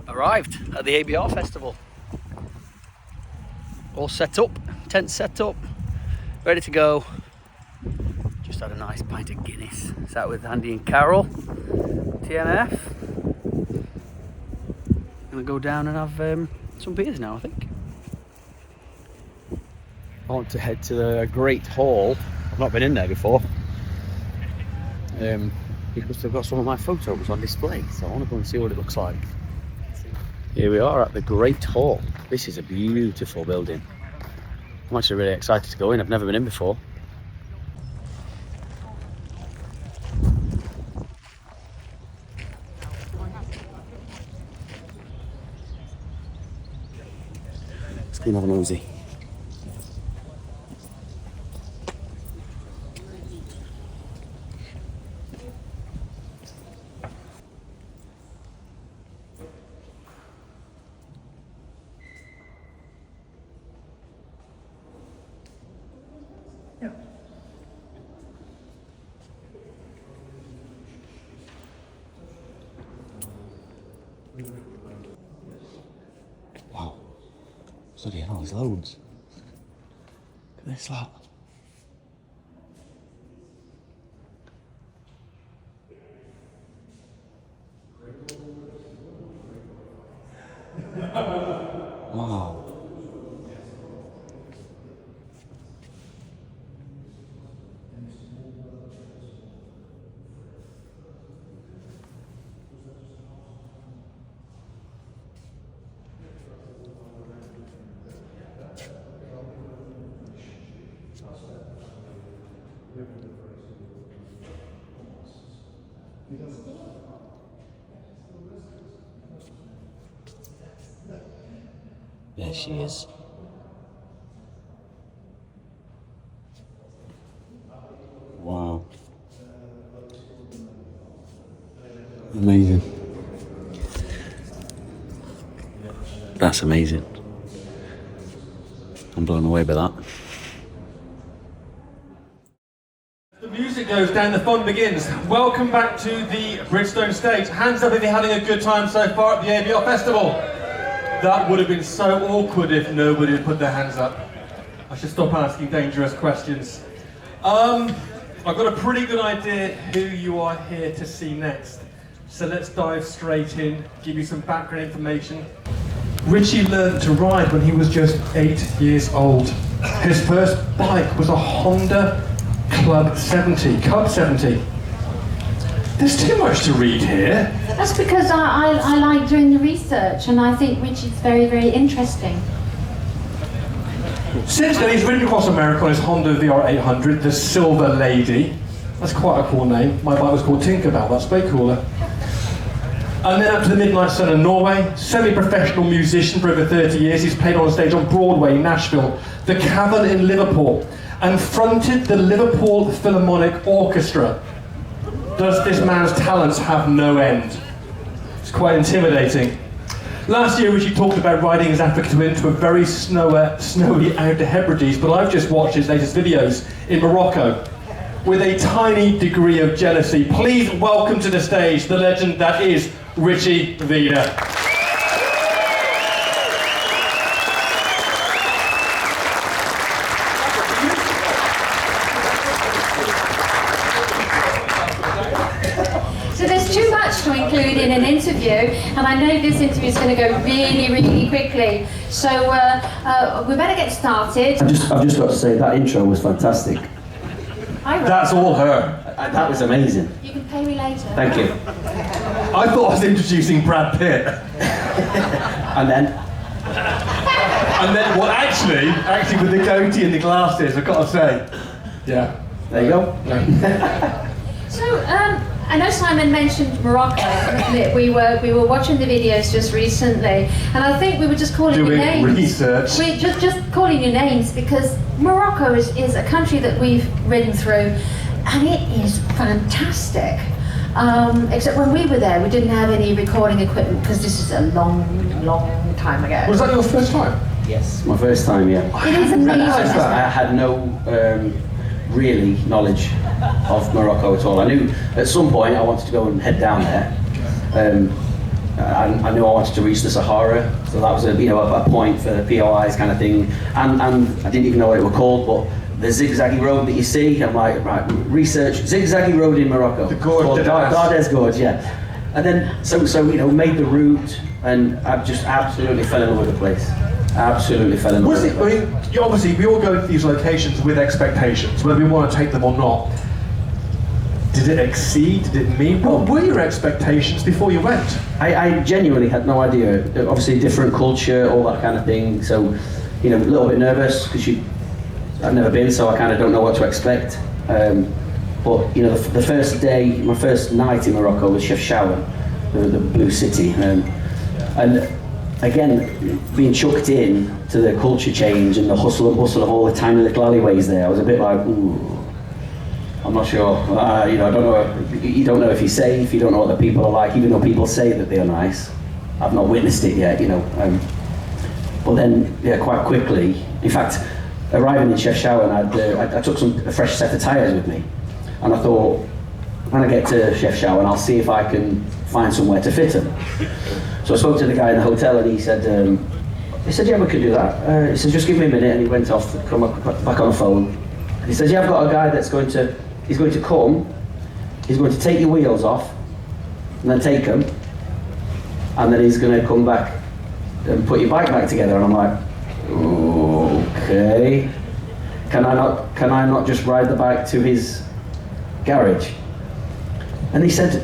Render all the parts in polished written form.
arrived at the ABR Festival. All set up, tent set up, ready to go. Just had a nice pint of Guinness. Sat with Andy and Carol, TNF. Gonna go down and have some beers now, I think. I want to head to the Great Hall. I've not been in there before. Because they've got some of my photos on display, so I want to go and see what it looks like. Here we are at the Great Hall. This is a beautiful building. I'm actually really excited to go in. I've never been in before. Let's go and have a nosy. Wow. Bloody hell, there's loads. Look at this lot. Wow. There she is. Wow. Amazing. That's amazing. I'm blown away by that. The music goes down, the fun begins. Welcome back to the Bridgestone stage. Hands up if you're having a good time so far at the ABR Festival. That would have been so awkward if nobody had put their hands up. I should stop asking dangerous questions. I've got a pretty good idea who you are here to see next. So let's dive straight in, give you some background information. Richie learned to ride when he was just 8 years old. His first bike was a Honda Cub 70. There's too much to read here. That's because I like doing the research, and I think Richie's very, very interesting. Since then, he's ridden across America on his Honda VR 800, the Silver Lady. That's quite a cool name. My bike was called Tinkerbell, that's way cooler. And then up to the Midnight Sun in Norway, semi-professional musician for over 30 years. He's played on stage on Broadway, Nashville, the Cavern in Liverpool, and fronted the Liverpool Philharmonic Orchestra. Does this man's talents have no end? It's quite intimidating. Last year, Richie talked about riding his Africa Twin to a very snowy Outer Hebrides, but I've just watched his latest videos in Morocco with a tiny degree of jealousy. Please welcome to the stage the legend that is RichyVida. To include in an interview, and I know this interview is going to go really, really quickly. So we better get started. I've just got to say that intro was fantastic. That's all her. That was amazing. You can pay me later. Thank you. I thought I was introducing Brad Pitt. And then? Well, actually with the goatee and the glasses, I've got to say, yeah. There you go. So, I know Simon mentioned Morocco. We were watching the videos just recently, and I think we were just calling you names. Doing research. We're just calling you names because Morocco is a country that we've ridden through, and it is fantastic. Except when we were there, we didn't have any recording equipment because this is a long, long time ago. Was that your first time? Yes, my first time, yeah. It is amazing. I had no really knowledge of Morocco at all. I knew at some point I wanted to go and head down there, I knew I wanted to reach the Sahara, so that was a point for the POIs kind of thing. And I didn't even know what it were called, but the zigzaggy road that you see, I'm like, right, research zigzaggy road in Morocco. The Gore-Tex. Gardez Gorge, yeah. And then so made the route, and I just absolutely fell in love with the place. Absolutely fell in love with it. I mean, obviously we all go to these locations with expectations, whether we want to take them or not. Did it exceed? Did it meet? What were your expectations before you went? I genuinely had no idea. Obviously, different culture, all that kind of thing. So, a little bit nervous because I've never been, so I kind of don't know what to expect. But the first day, my first night in Morocco was Chefchaouen, the Blue City, and again, being chucked in to the culture change and the hustle and bustle of all the tiny little alleyways there, I was a bit like, ooh. I'm not sure. I don't know. You don't know if you're safe. You don't know what the people are like, even though people say that they are nice. I've not witnessed it yet, But then, quite quickly. In fact, arriving in Chefchaouen, I took a fresh set of tyres with me, and I thought, when I get to Chefchaouen, I'll see if I can find somewhere to fit them. So I spoke to the guy in the hotel, and he said, yeah, we could do that. He said, just give me a minute, and he went off, come back on the phone. And he said, yeah, I've got a guy that's going to come, he's going to take your wheels off, and then take them, and then he's going to come back and put your bike back together. And I'm like, okay, can I not just ride the bike to his garage? And he said,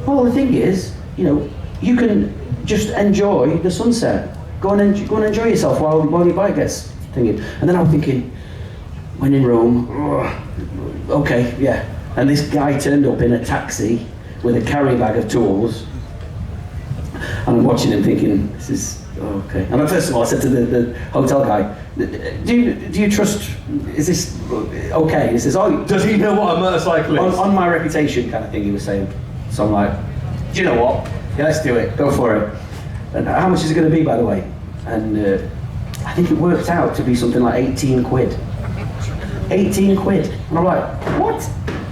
well, the thing is, you can just enjoy the sunset. Go and enjoy yourself while your bike gets thinking. And then I'm thinking, when in Rome, okay, yeah. And this guy turned up in a taxi with a carry bag of tools, and I'm watching him thinking, this is okay. And first of all, I said to the hotel guy, do you trust? Is this okay? He says, oh, does he know what a motorcycle is? On my reputation, kind of thing. He was saying. So I'm like, do you know what? Yeah, let's do it. Go for it. And how much is it going to be, by the way? And I think it worked out to be something like 18 quid. 18 quid. And I'm like, what?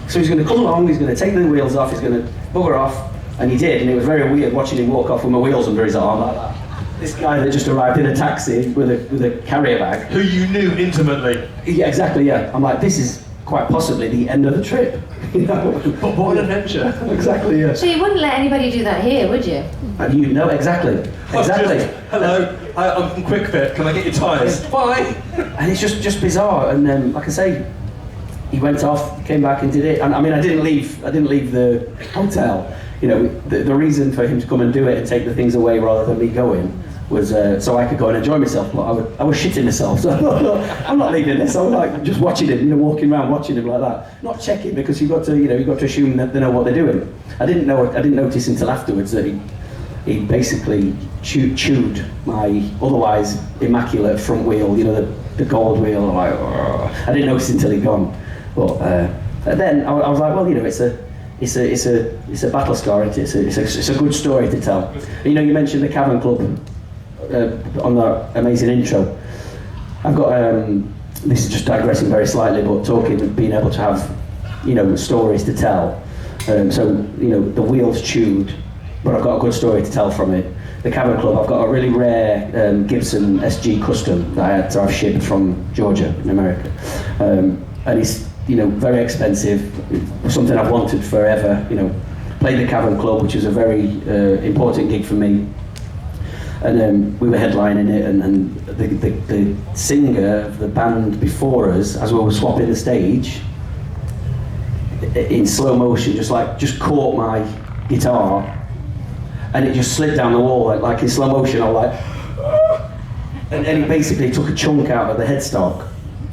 So he's going to come along, he's going to take the wheels off, he's going to bugger off, and he did, and it was very weird watching him walk off with my wheels under his arm like that. This guy that just arrived in a taxi with a carrier bag. Who you knew intimately. Yeah, exactly, yeah. I'm like, this is quite possibly the end of the trip. But what an adventure. Exactly, yeah. So you wouldn't let anybody do that here, would you? And exactly. Exactly. Hello, I'm from Quick Fit, can I get your tyres? Bye! And it's just bizarre, and like I say, he went off, came back and did it. And I mean, I didn't leave the hotel. The reason for him to come and do it and take the things away rather than me going was so I could go and enjoy myself. But I was shitting myself, so I'm not leaving this. I was like just watching him, walking around watching him like that, not checking, because you've got to assume that they know what they're doing. I didn't notice until afterwards that he basically chewed my otherwise immaculate front wheel, the gold wheel. Like, I didn't notice until he'd gone. But then I was like, well, it's a battle scar. It's a good story to tell. You mentioned the Cavern Club on that amazing intro. I've got this is just digressing very slightly, but being able to have stories to tell. So the wheels chewed, but I've got a good story to tell from it. The Cavern Club, I've got a really rare Gibson SG Custom that I had to have shipped from Georgia in America, and it's very expensive, something I've wanted forever. Played the Cavern Club, which was a very important gig for me, and we were headlining it, and the singer of the band before us, as we were swapping the stage, in slow motion, just caught my guitar, and it just slid down the wall like in slow motion. I was like, and he basically took a chunk out of the headstock,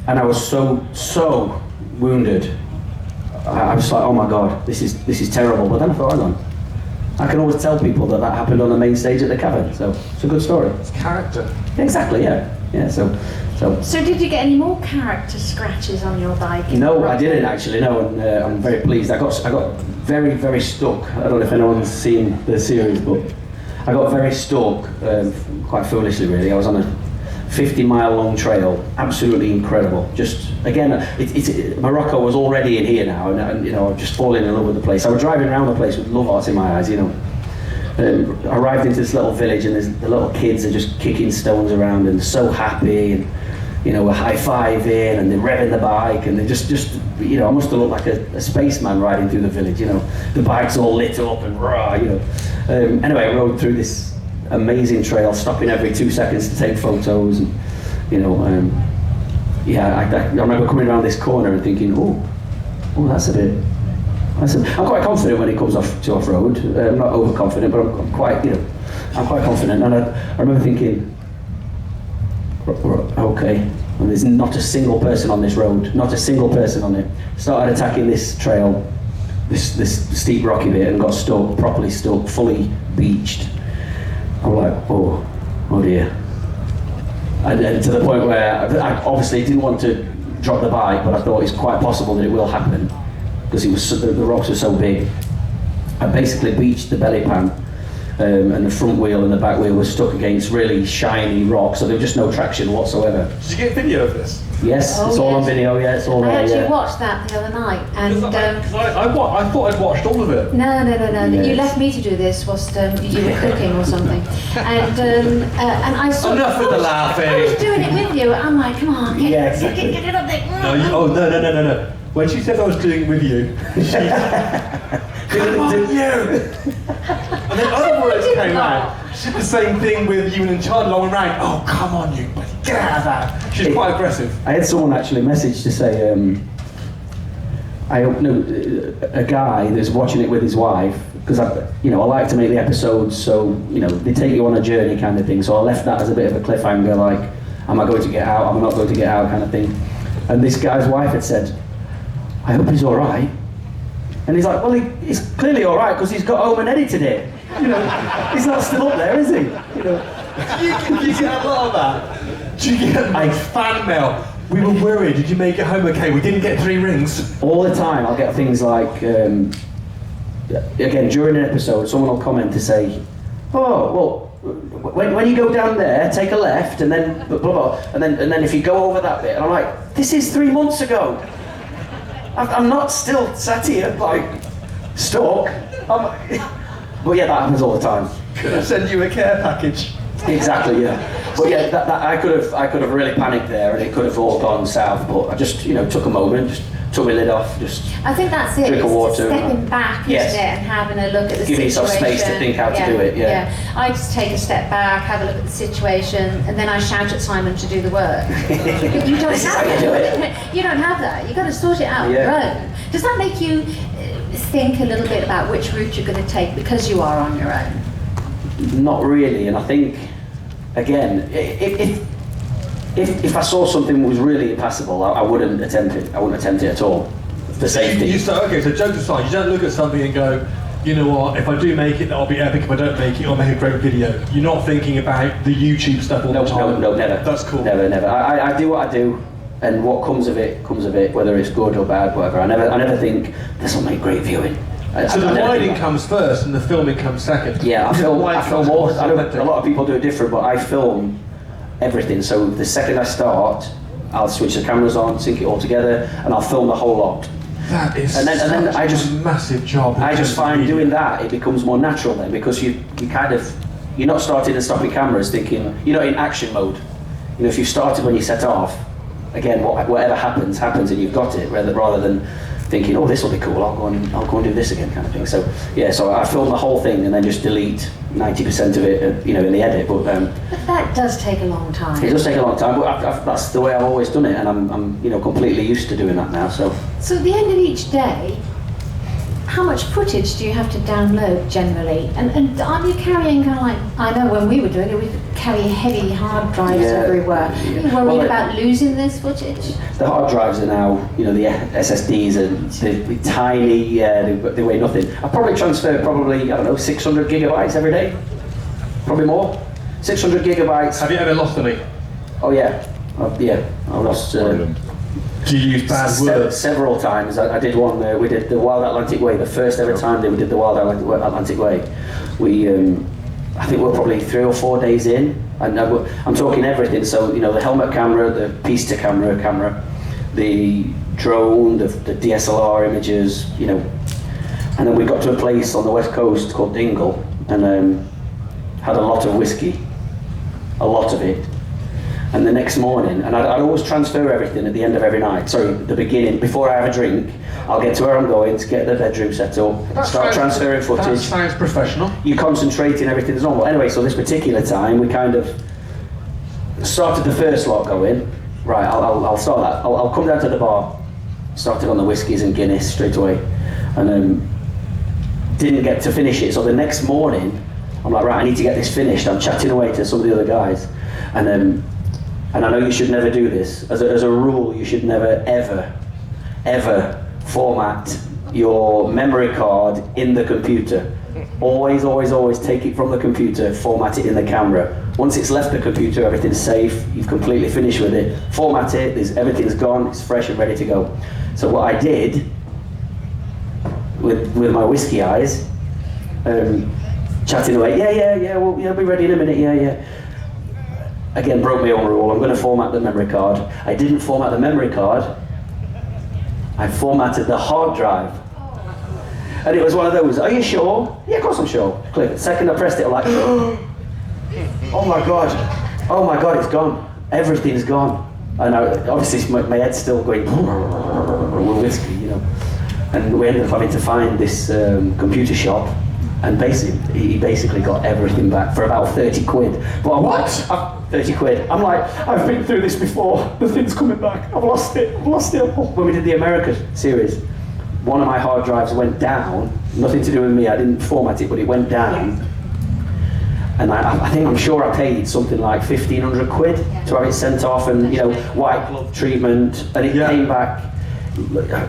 and I was so wounded. I was like, oh my god, this is terrible. But then I thought, hang on, I can always tell people that happened on the main stage at the Cavern, so it's a good story. It's character. Exactly, yeah. So did you get any more character scratches on your bike? No, I didn't actually. No, and I'm very pleased. I got very, very stuck. I don't know if anyone's seen the series, but I got very stuck, quite foolishly really. I was on a 50-mile long trail, absolutely incredible. Just again, Morocco was already in here now, and I've just fallen in love with the place. I was driving around the place with love hearts in my eyes, Arrived into this little village, and the little kids are just kicking stones around and so happy, and we're high-fiving and they're revving the bike, and they're just I must have looked like a spaceman riding through the village. The bike's all lit up and rah. Anyway, I rode through this amazing trail, stopping every 2 seconds to take photos, and I remember coming around this corner and thinking, oh, that's a bit. I'm quite confident when it comes to off-road. I'm not overconfident, but I'm quite confident. And I remember thinking, okay, and there's not a single person on this road, not a single person on it. Started attacking this trail, this steep rocky bit, and got stuck, properly stuck, fully beached. I'm like, oh dear. And to the point where I obviously didn't want to drop the bike, but I thought it's quite possible that it will happen, because the rocks were so big. I basically beached the belly pan, and the front wheel and the back wheel were stuck against really shiny rocks, so there was just no traction whatsoever. Did you get video of this? Yes, it's all on video, it's all there. I actually watched that the other night, and I thought I'd watched all of it. No. Yes. You left me to do this whilst you were cooking or something, and I saw. Enough with the laughing. I was doing it with you. I'm like, come on, get it up there. No. When she said I was doing it with you, she come on, you! And then other words came out. She did the same thing with you and Charlie long and round. Oh, come on, you! Get out of that! She's quite aggressive. I had someone actually message to say, a guy that's watching it with his wife, because I like to make the episodes so they take you on a journey kind of thing. So I left that as a bit of a cliffhanger, like, am I going to get out? Am I not going to get out? Kind of thing. And this guy's wife had said, I hope he's all right. And he's like, well, he's clearly all right because he's got home and edited it. He's not still up there, is he? Do you get a lot of that? Do you get fan mail? We were worried. Did you make it home okay? We didn't get 3 rings. All the time, I'll get things like, again, during an episode, someone will comment to say, oh, well, when you go down there, take a left, and then blah, blah, and then if you go over that bit, and I'm like, this is 3 months ago. I'm not still sat here, like, stuck. But yeah, that happens all the time. Could have sent you a care package. Exactly, yeah. But yeah, that I could have really panicked there, and it could have all gone south. But I just, took a moment, just took my lid off, just. I think that's it. Drink of water. Stepping back, yes. isn't it, and having a look at the situation. Giving yourself space to think how to do it. Yeah. I just take a step back, have a look at the situation, and then I shout at Simon to do the work. But you don't This is have how you do it. You don't have that. You've got to sort it out on your own. Does that make you think a little bit about which route you're going to take because you are on your own? Not really, and I think, again, if I saw something that was really impassable, I wouldn't attempt it. I wouldn't attempt it at all, for safety. So jokes aside, you don't look at something and go, you know what, if I do make it, that'll be epic. If I don't make it, I'll make a great video. You're not thinking about the YouTube stuff all the time? No, never. That's cool. Never. I do what I do, and what comes of it, whether it's good or bad, whatever. I never think, this will make great viewing. So the writing comes first and the filming comes second? Yeah, I film more. I know a lot of people do it different, but I film everything. So the second I start, I'll switch the cameras on, sync it all together, and I'll film the whole lot. That is and then I just a massive job. I just find doing that, it becomes more natural then, because you kind of, you're not starting and stopping cameras thinking, you're not in action mode. If you started when you set off, again, whatever happens, and you've got it, rather than thinking, oh, this will be cool, I'll go and do this again, kind of thing. So yeah, so I film the whole thing and then just delete 90% of it, in the edit. But that does take a long time. It does take a long time, but that's the way I've always done it, and I'm completely used to doing that now. So at the end of each day, how much footage do you have to download generally? And aren't you carrying kind of like, I know when we were doing it, we carry heavy hard drives everywhere. Are you worried about losing this footage? The hard drives are now, the SSDs, and they're tiny, they weigh nothing. I probably transfer 600 gigabytes every day. Probably more. 600 gigabytes. Have you ever lost any? Oh yeah, I lost... Do you use bad words? Several times. I did one. We did the Wild Atlantic Way. The first ever time that we did the Wild Atlantic Way. We, I think we're probably 3 or 4 days in, and I'm talking everything. So the helmet camera, the pista camera, the drone, the DSLR images, and then we got to a place on the west coast called Dingle, and had a lot of whiskey, a lot of it. And the next morning, and I'd always transfer everything at the end of every night. Sorry, the beginning, before I have a drink, I'll get to where I'm going to get the bedroom set up, start transferring footage. That sounds professional. You concentrate and everything's normal. Anyway, so this particular time, we kind of started the first lot going. Right, I'll start that. I'll come down to the bar, started on the whiskies and Guinness straight away, and didn't get to finish it. So the next morning, I'm like, right, I need to get this finished. I'm chatting away to some of the other guys, and I know you should never do this. As a rule, you should never, ever format your memory card in the computer. Always take it from the computer, format it in the camera. Once it's left the computer, everything's safe, you've completely finished with it. Format it, everything's gone, it's fresh and ready to go. So what I did, with my whiskey eyes, chatting away, we'll be ready in a minute, yeah. Again, broke my own rule. I'm going to format the memory card. I didn't format the memory card. I formatted the hard drive. And it was one of those, are you sure? Yeah, of course I'm sure. Click. The second I pressed it, I'm like, oh my God, it's gone. Everything's gone. And obviously my head's still going with whiskey, you know. And we ended up having to find this computer shop. And he basically got everything back for about 30 quid. But what? 30 quid. I'm like, I've been through this before. The thing's coming back. I've lost it. When we did the America series, one of my hard drives went down. Nothing to do with me. I didn't format it, but it went down. And I'm sure I paid something like 1,500 quid to have it sent off, and you know, white glove treatment, and it came back.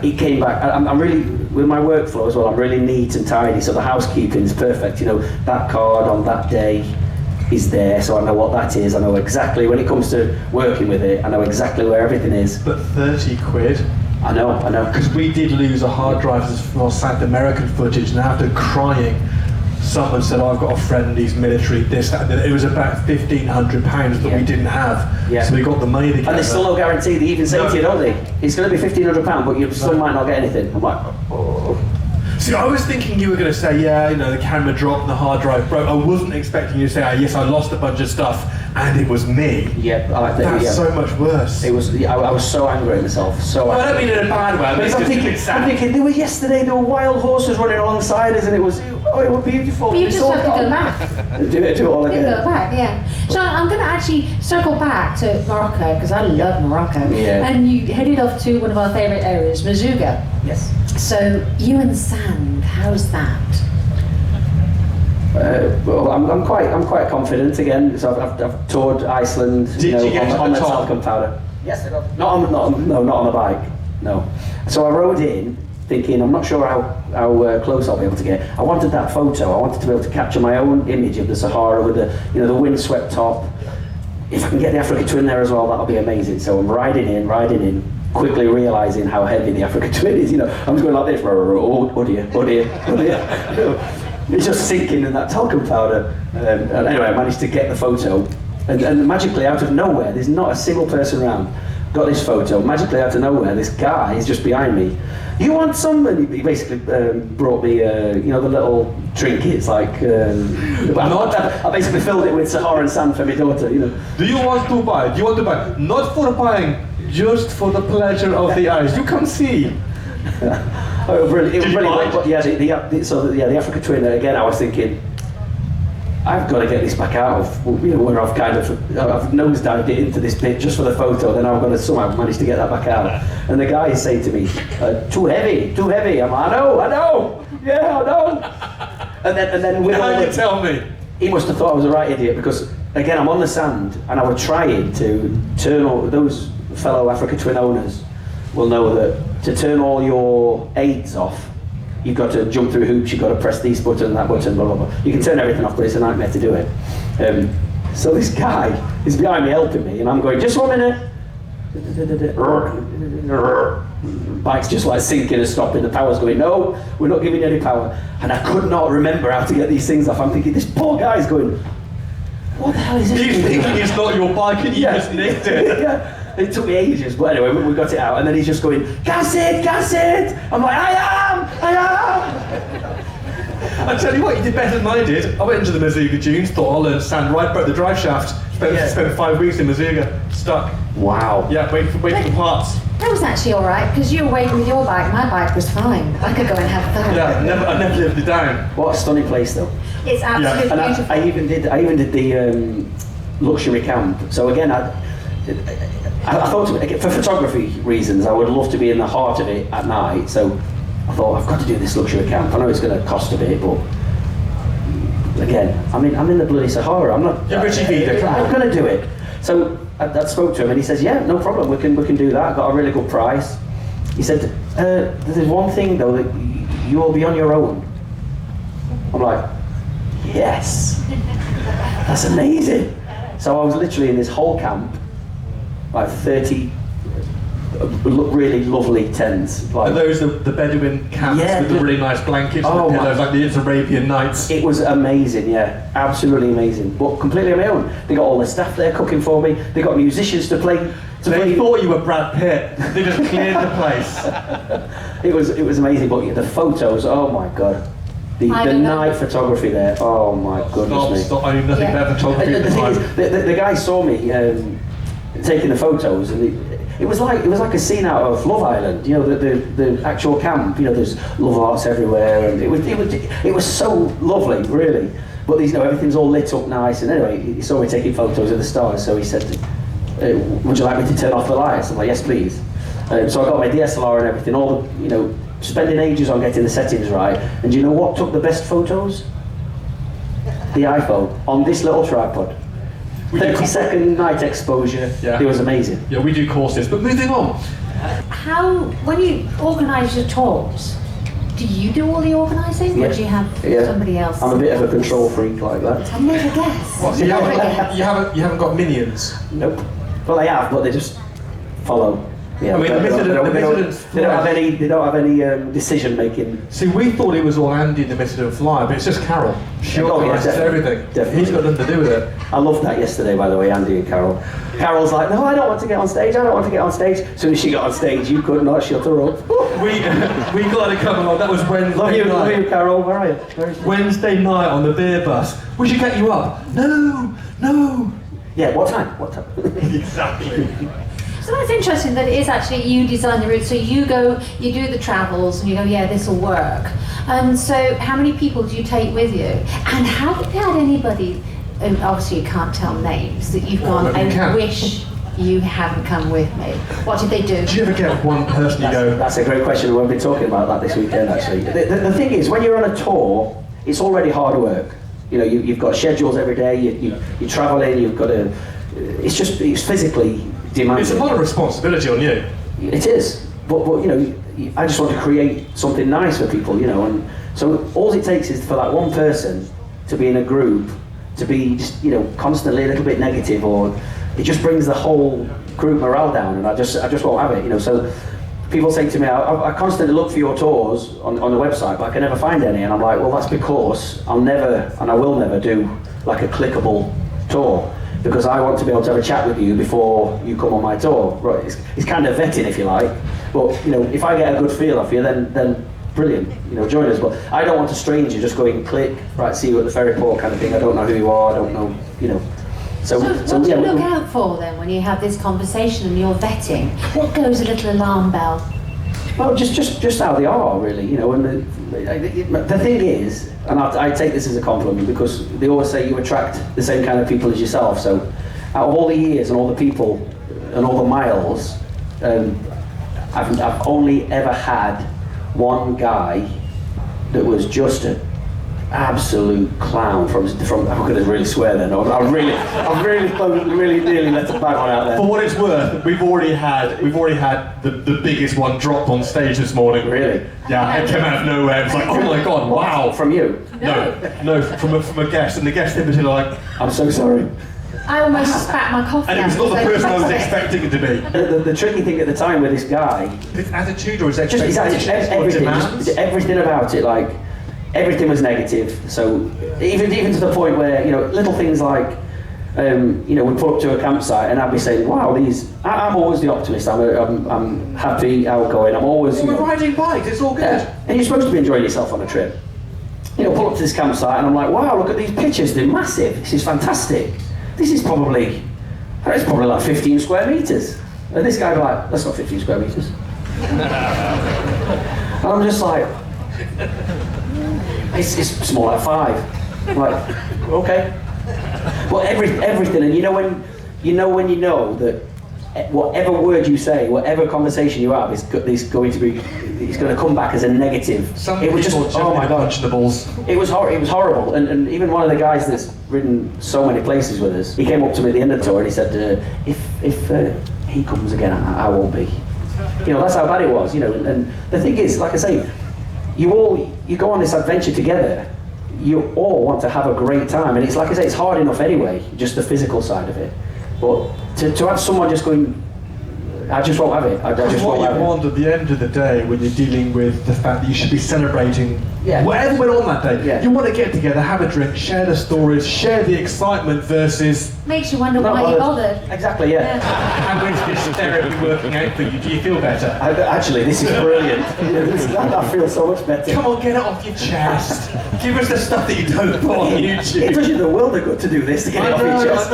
It came back. I'm really, with my workflow as well, I'm really neat and tidy, so the housekeeping is perfect. You know, that card on that day is there, so I know what that is. I know exactly, when it comes to working with it, I know exactly where everything is. But 30 quid? I know. Because we did lose a hard drive for South American footage, and after crying, someone said, I've got a friend, he's military, this, that, and it was about £1,500 that we didn't have. Yeah. So we got the money together. And there's still no guarantee. They even say to you, don't they? It's going to be £1,500, but you still might not get anything. I'm like, oh. See, I was thinking you were going to say, yeah, you know, the camera dropped and the hard drive broke. I wasn't expecting you to say, oh, yes, I lost a bunch of stuff, and it was me. Yeah, I like that. That's so much worse. It was. I was so angry at myself. So I don't mean in a bad way. I'm thinking, they were yesterday. There were wild horses running alongside us, and it was beautiful. But you just have to go back. do it all again. Go back, yeah. So I'm going to actually circle back to Morocco, because I love Morocco. Yeah. And you headed off to one of our favourite areas, Mazouga. Yes. So you and sand, how's that? Well, I'm quite confident again. So I've toured Iceland. Did you get on the the talcum powder? Yes, I got. Not on a bike. No. So I rode in, thinking I'm not sure how close I'll be able to get. I wanted that photo. I wanted to be able to capture my own image of the Sahara with the windswept top. If I can get the Africa Twin there as well, that'll be amazing. So I'm riding in. Quickly realising how heavy the Africa Twin is, you know, I'm just going like this, oh dear. It's just sinking in that talcum powder. And anyway, I managed to get the photo, and magically out of nowhere, there's not a single person around. Got this photo, magically out of nowhere, this guy is just behind me. You want some? And he basically brought me, the little trinkets, like, I basically filled it with Saharan sand for my daughter, you know. Do you want to buy? Not for buying, just for the pleasure of the eyes. You can see. It was really great. But yeah, the Africa Twin, again, I was thinking, I've got to get this back out of, where I've nosedived it into this pit just for the photo, then I've got to somehow manage to get that back out. And the guy is saying to me, too heavy. I'm like, I know, yeah, I know. And then with now you tell me. He must have thought I was a right idiot, because again, I'm on the sand, and I was trying to turn all those fellow Africa Twin owners will know that to turn all your aids off, you've got to jump through hoops, you've got to press this button, that button, blah, blah, blah. You can turn everything off, but it's a nightmare to do it. So this guy is behind me helping me, and I'm going, just 1 minute. Bike's just like sinking and stopping, the power's going, no, we're not giving you any power. And I could not remember how to get these things off. I'm thinking, this poor guy's going, what the hell is this? He's thinking it's not your bike and you just nicked it. Yeah. It took me ages, but anyway, we got it out, and then he's just going, gas it! I'm like, I am! I tell you what, you did better than I did. I went into the Mazuga dunes, thought I'll learn sand right, broke the drive shaft. Spent 5 weeks in Mazuga, stuck. Wow. Yeah, waiting for parts. That was actually all right, because you were waiting with your bike. My bike was fine. I could go and have fun. Yeah, I never lived it down. What a stunning place, though. It's absolutely And beautiful. I even did the luxury camp. So again, I thought for photography reasons, I would love to be in the heart of it at night. So I thought, I've got to do this luxury camp. I know it's going to cost a bit, but again, I'm in the bloody Sahara. I'm not. Yeah, RichyVida, come on. I'm going to do it. So I spoke to him, and he says, "Yeah, no problem. We can do that. Got a really good price." He said, "There's one thing though, that you will be on your own." I'm like, "Yes, that's amazing." So I was literally in this whole camp, like 30 really lovely tents. Like, Are those the Bedouin camps with the really nice blankets and the pillows, like the Arabian Nights? It was amazing, yeah, absolutely amazing. But completely on my own. They got all the staff there cooking for me. They got musicians to play. They thought you were Brad Pitt. They just cleared the place. It was amazing. But the photos, oh my god. The night photography there, oh my goodness me. Stop, I knew nothing about photography at the thing time. is, the guy saw me taking the photos, and it was like a scene out of Love Island. You know, the actual camp. You know, there's love hearts everywhere, and it was so lovely, really. But these, everything's all lit up nice. And anyway, he saw me taking photos of the stars, so he said, "Would you like me to turn off the lights?" I'm like, "Yes, please." So I got my DSLR and everything. All the, spending ages on getting the settings right. And do you know what took the best photos? The iPhone on this little tripod. 30-second night exposure. Yeah. It was amazing. Yeah, we do courses. But moving on. When you organise your tours, do you do all the organising, or do you have somebody else? I'm a bit of a control freak like that. I never guess. What, so you haven't got minions? Nope. Well, they have, but they just follow. Yeah, I mean, they don't have any decision making. See, we thought it was all Andy in the Mitterton Fly, but it's just Carol. She organises everything. Definitely. He's got nothing to do with it. I loved that yesterday, by the way, Andy and Carol. Carol's like, "No, I don't want to get on stage. I don't want to get on stage." As soon as she got on stage, you could not shut her up. we got to come along. That was Wednesday night. Love you, Carol. Where are you? Wednesday night on the beer bus. We should get you up. No. Yeah. What time? Exactly. So that's interesting that it is actually you design the route. So you do the travels, and you go, yeah, this will work. And so how many people do you take with you? And have you had anybody, and obviously you can't tell names, that you've gone, I wish you hadn't come with me? What did they do? Did you ever get one person you go? That's a great question. We'll be talking about that this weekend, actually. The thing is, when you're on a tour, it's already hard work. You've got schedules every day. You're traveling. You've got to. It's physically demanding. It's a lot of responsibility on you. It is, but I just want to create something nice for people, and so all it takes is for that one person to be in a group, to be just constantly a little bit negative, or it just brings the whole group morale down, and I just won't have it, So people say to me, I constantly look for your tours on the website, but I can never find any, and I'm like, well, that's because I'll never, and I will never do like a clickable tour. Because I want to be able to have a chat with you before you come on my tour. Right? It's kind of vetting, if you like. But if I get a good feel off you, then brilliant. Join us. But I don't want a stranger just going click, right? See you at the ferry port kind of thing. I don't know who you are. I don't know. So what do you look out for then when you have this conversation and you're vetting? What goes a little alarm bell? Well, just how they are, really. And the thing is, and I take this as a compliment, because they always say you attract the same kind of people as yourself. So out of all the years and all the people and all the miles, I've only ever had one guy that was just an absolute clown from I'm going to really swear then. I've really nearly let the bad one out there. For what it's worth, we've already had the biggest one dropped on stage this morning. Really? Yeah, it came out of nowhere. It was like, oh my god, wow. From you? No, from a guest, and the guest in particular, like, I'm so sorry. I almost spat my coffee and it out. was not the person I was expecting it to be. The tricky thing at the time with this guy, His attitude or his just expectations or demands? everything about it, like everything was negative. So even to the point where little things like we put up to a campsite and I'd be saying, wow, I'm always the optimist. I'm happy, outgoing. I'm always. We're riding bikes. It's all good. Yeah. And you're supposed to be enjoying yourself on a trip. pull up to this campsite and I'm like, wow, look at these pictures, they're massive, this is fantastic. This is probably like 15 square metres. And this guy like, that's not 15 square metres. And I'm just like, it's more like 5. I'm like, okay. Well, everything, and you know when you know that whatever word you say, whatever conversation you have is going to come back as a negative. It was just, oh my god, the balls. It was horrible, and even one of the guys that's ridden so many places with us, he came up to me at the end of the tour and he said, if he comes again, I won't be. That's how bad it was. And the thing is, like I say, you go on this adventure together. You all want to have a great time, and it's like I say, it's hard enough anyway, just the physical side of it. But to have someone just going, I just won't have it. I just won't have it. What you want at the end of the day, when you're dealing with the fact that you should be celebrating whatever went on that day, you want to get together, have a drink, share the stories, share the excitement versus... Makes you wonder why you bothered. Exactly, yeah. How is this therapy working out for you? Do you feel better? Actually, this is brilliant. I feel so much better. Come on, get it off your chest. Give us the stuff that you don't put on YouTube. It does you the world of good to do this, to get it off your chest.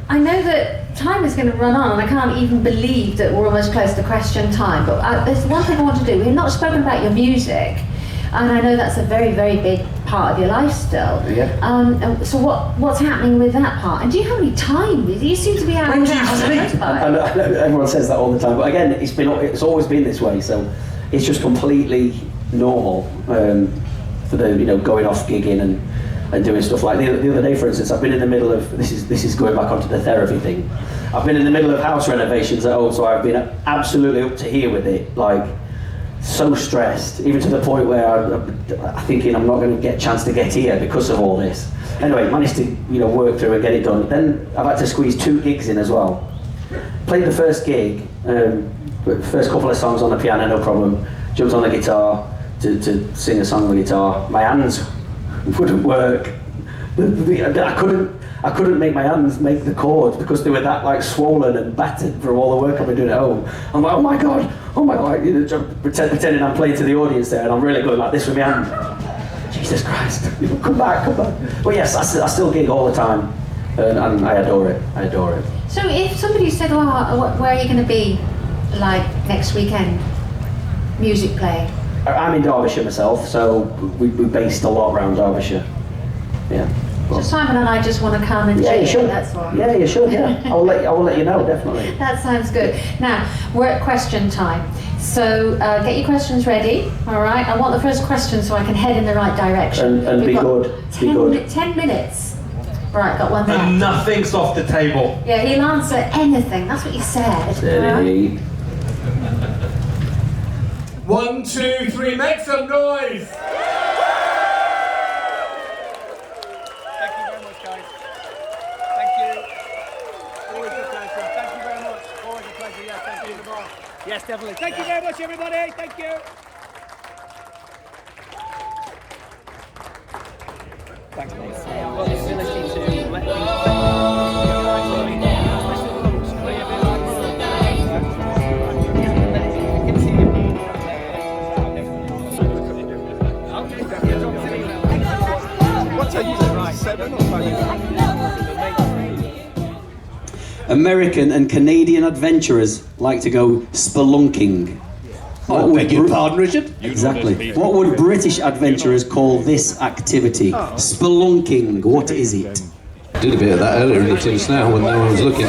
I know that time is going to run on, and I can't even believe that we're almost close to question time, but there's one thing I want to do. We've not spoken about your music, and I know that's a very, very big part of your life still. Yeah. So what's happening with that part? And do you have any time? You seem to be out on the motorbike. I know everyone says that all the time, but again, it's always been this way, so it's just completely normal for the going off gigging and doing stuff like the other day, for instance. I've been in the middle of this is going back onto the therapy thing. I've been in the middle of house renovations at home, so I've been absolutely up to here with it, like so stressed, even to the point where I'm thinking I'm not going to get a chance to get here because of all this. Anyway, managed to work through and get it done. Then I've had to squeeze 2 gigs in as well. Played the first gig, first couple of songs on the piano, no problem. Jumped on the guitar to sing a song on the guitar. My hands wouldn't work. I couldn't make my hands make the chords because they were that swollen and battered from all the work I've been doing at home. I'm like, oh my god, pretending I'm playing to the audience there, and I'm really going like this with my hand. Jesus Christ, come back. But yes, I still gig all the time, and I adore it. So if somebody said, where are you going to be, like next weekend, music playing? I'm in Derbyshire myself, so we based a lot around Derbyshire. Yeah. So Simon and I just want to come and check you should. That's all. Yeah, you should. Yeah, I will let you know, definitely. That sounds good. Now we're at question time, so get your questions ready. All right. I want the first question so I can head in the right direction. And be good. 10 minutes. Right, got one there. And nothing's off the table. Yeah, he'll answer anything. That's what he said. Steady. 1, 2, 3, make some noise! Thank you very much, guys. Thank you. Always a pleasure. Thank you very much. Always a pleasure. Yes, thank you. Yes, definitely. Thank you very much, everybody. Thank you. Thanks, mate. I've got the ability to let American and Canadian adventurers like to go spelunking. I beg your pardon, Richard? Exactly. What would British adventurers call this activity? Spelunking. What is it? Did a bit of that earlier in the Tim Snow when no one was looking.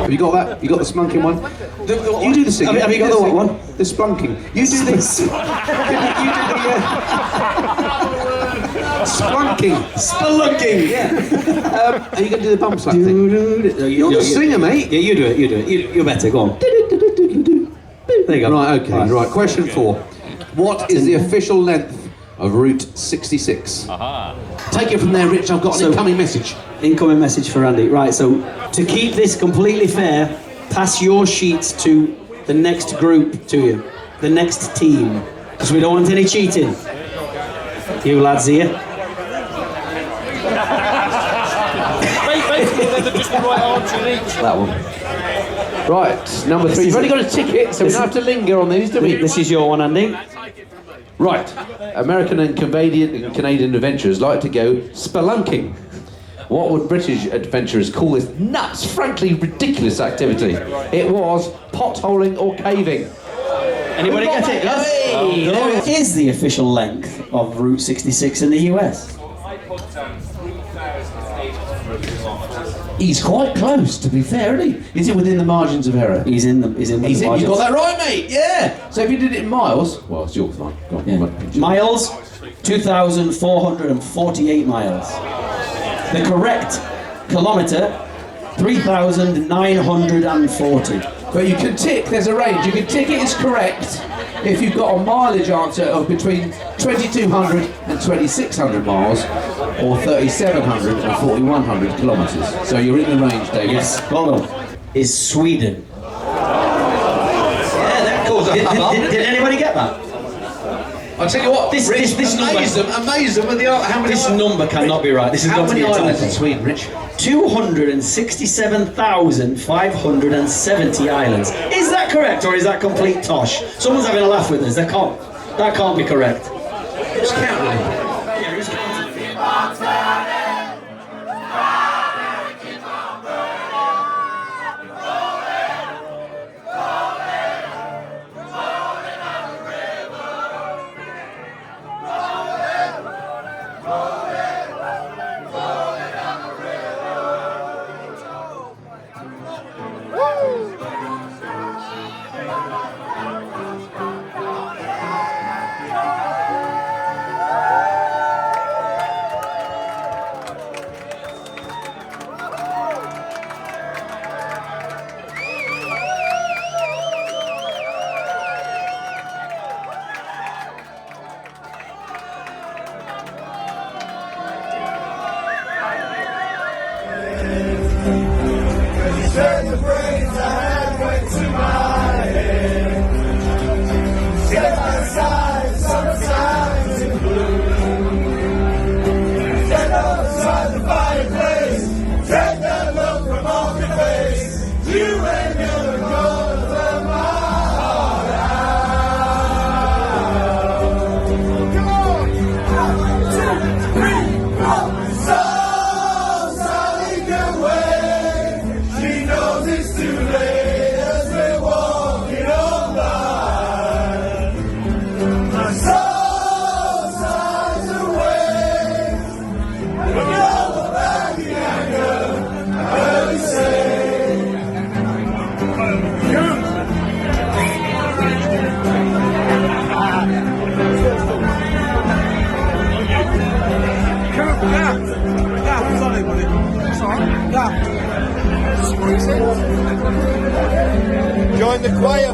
Have you got that? You got the splunking one? You do the singing. Have you got the what one? The splunking. You do this. You do the splunking. Spelunking. Yeah. Are you going to do the bump slap thing? You're the singer, mate. Yeah, you do it. You're better. Go on. There you go. Right. Okay. Right. Question 4. What is the official length of Route 66? Take it from there, Rich. I've got an incoming message. Incoming message for Andy. Right, so to keep this completely fair, pass your sheets to the next group to you, the next team, because we don't want any cheating. You lads here. basically, they're just the right answer each. That one. Right, number 3. You've only got a ticket, so we don't have to linger on these, do we? This is your one, Andy. Right, American and Canadian adventurers like to go spelunking. What would British adventurers call this nuts, frankly ridiculous activity? It was potholing or caving. Anybody get it? Yes. Hey, What is the official length of Route 66 in the US? He's quite close, to be fair, isn't he? Is it within the margins of error? He's in. You got that right, mate. Yeah. So if you did it in miles, well, it's your line. Go on. Yeah. Miles, 2,448 miles. The correct kilometre, 3,940. But you can tick. There's a range. You can tick it as correct if you've got a mileage answer of between 2,200 and 2,600 miles, or 3,700 and 4,100 kilometres. So you're in the range, David. Yes. Well done. Is Sweden. Yeah, that caused a Did anybody get that? I'll tell you what. This amaze them with the how many. This number cannot be right. This is how got to many be a islands in typo. Sweden, Rich? 267,570 islands. Is that correct or is that complete tosh? Someone's having a laugh with us. That can't be correct. Who's counting? Join the choir.